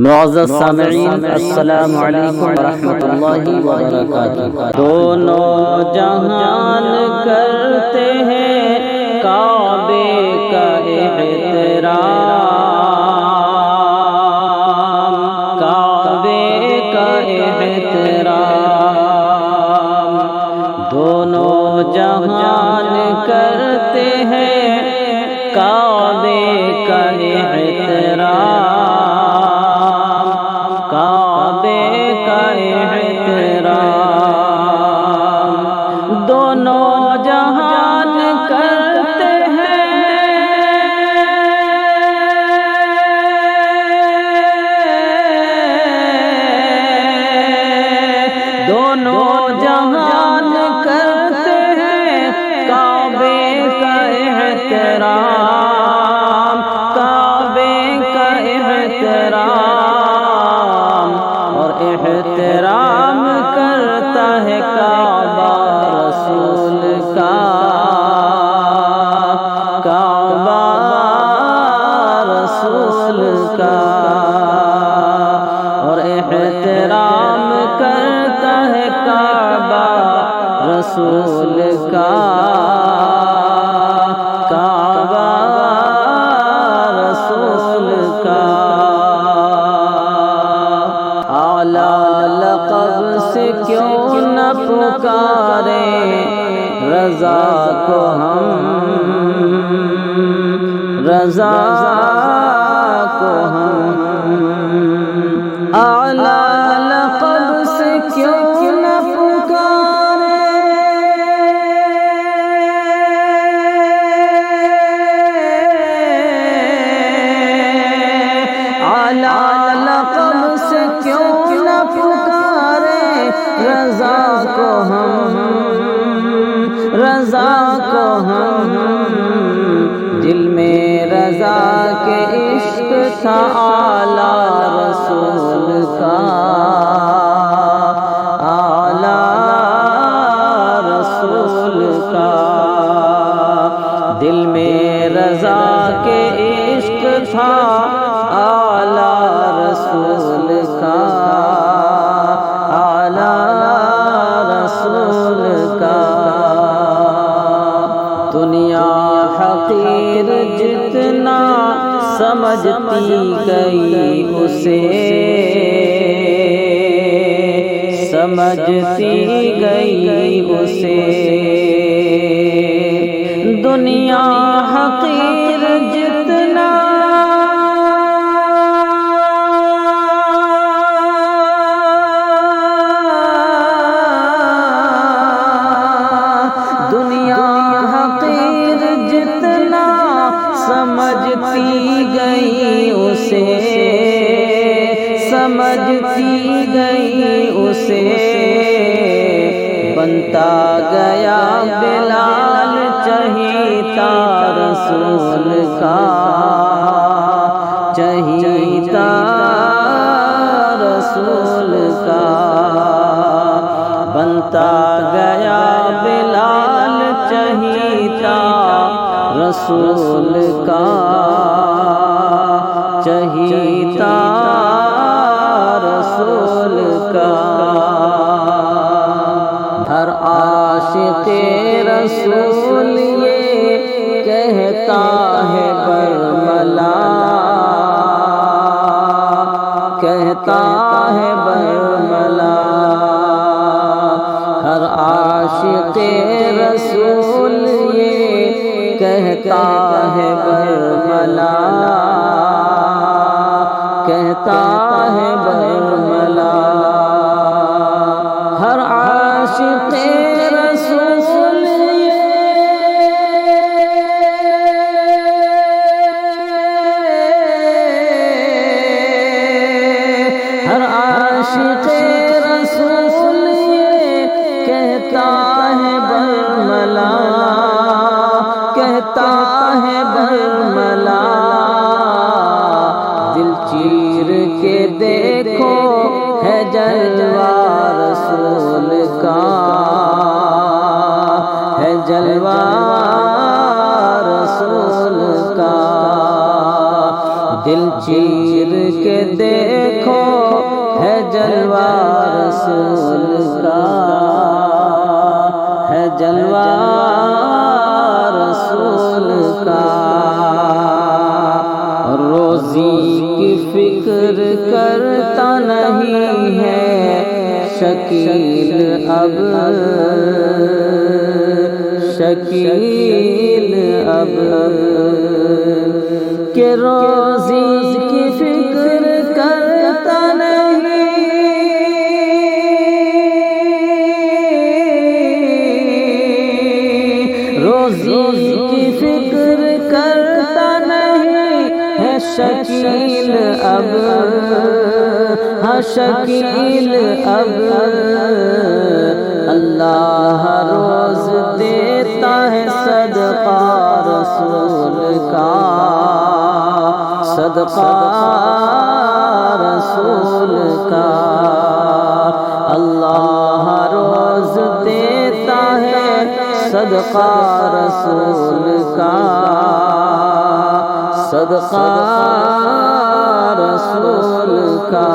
معزز سامعین، السلام علیکم ورحمۃ اللہ وبرکاتہ۔ دونوں جہان کرتے ہیں کعبے کا احترام، کعبے کا احترام۔ دونوں جہان کرتے ہیں کعبے کا احترام، دونوں جہان کرتے ہیں دونوں جہان کرتے ہیں کعبے کا احترام، کعبے کا احترام، اور احترام کرتا ہے کعبہ رسول کا، کعبہ رسول کا، اور احترام کرتا ہے کعبہ رسول کا، کعبہ رسول کا۔ اعلیٰ لقب سے کیوں نہ پکاریں رضا کو ہم، رضا کو ہم، اعلیٰ لقب سے کیوں نہ پکاریں، اعلیٰ لقب سے کیوں نہ پکاریں رضا کو ہم، رضا کو ہم۔ دل میں رضا کے عشق تھا اعلیٰ رسول کا، اعلیٰ رسول کا۔ دل میں رضا کے عشق تھا اعلیٰ رسول کا، دنیا حقیر جتنا سمجھتی گئی اسے، سمجھتی گئی اسے، دنیا حقیر جتنا سمجھتی گئی اسے، سمجھتی گئی اسے، بنتا گیا بلال چہیتا رسول کا، چہیتا رسول کا، بنتا گیا بلال چہیتا رسول کا، چہیتا رسول کا۔ ہر عاشق رسول یہ کہتا ہے برملا، کہتا ہے برملا، ہر عاشق رسول یہ کہتا ہے برملا، کہتا ہے برملا، ہر عاشق رسول ہر عاشق رسول یہ کہتا ہے برملا، کہتا ہے برملا، دل چیر کے دیکھو ہے جلوہ رسول کا، ہے جلوہ رسول کا، دل چیر کے دیکھو ہے جلوہ رسول کا، ہے جلوہ رسول کا۔ روزی کی فکر کرتا نہیں ہے شکیل اب، شکیل اب، کہ روزی کی فکر کرتا نہیں، روزی کی فکر کرتا نہیں ہے شکیل اب، ہاں شکیل اب۔ اللہ روز دیتا ہے صدقہ رسول کا، صدقہ رسول کا۔ اللہ روز دیتا ہے صدقہ رسول کا، صدقہ رسول کا۔